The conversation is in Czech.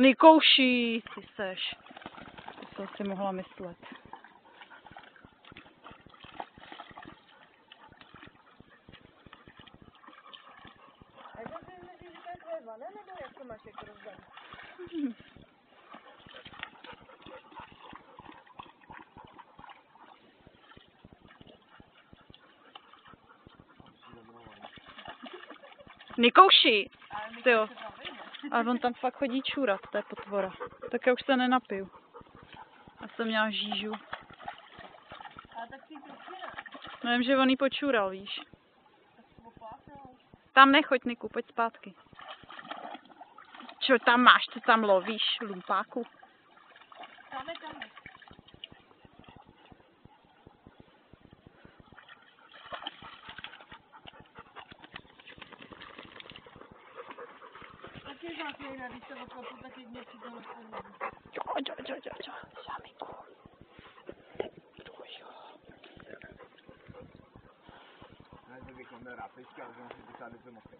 Nikouši, ty seš. To jsem si mohla myslet. A to si myslíš, že to je tvoje vana, nebo jak to máš jako rozdaný? Nikouši! Jo. Ale on tam fakt chodí čůrat, to je potvora. Tak já už se nenapiju. Já jsem měla žížu. Ale tak si ji počíná. Nevím, že on jí počůral, víš. Tam nechoď, Niku, pojď zpátky. Čo tam máš, co tam lovíš, lumpáku? Tam. Tak je záklejná, když se oklopu, tak jedně přijde na sebe. Jo, samiku. Ne, že bych on rád teďka, ale on si pořád je to mokrý.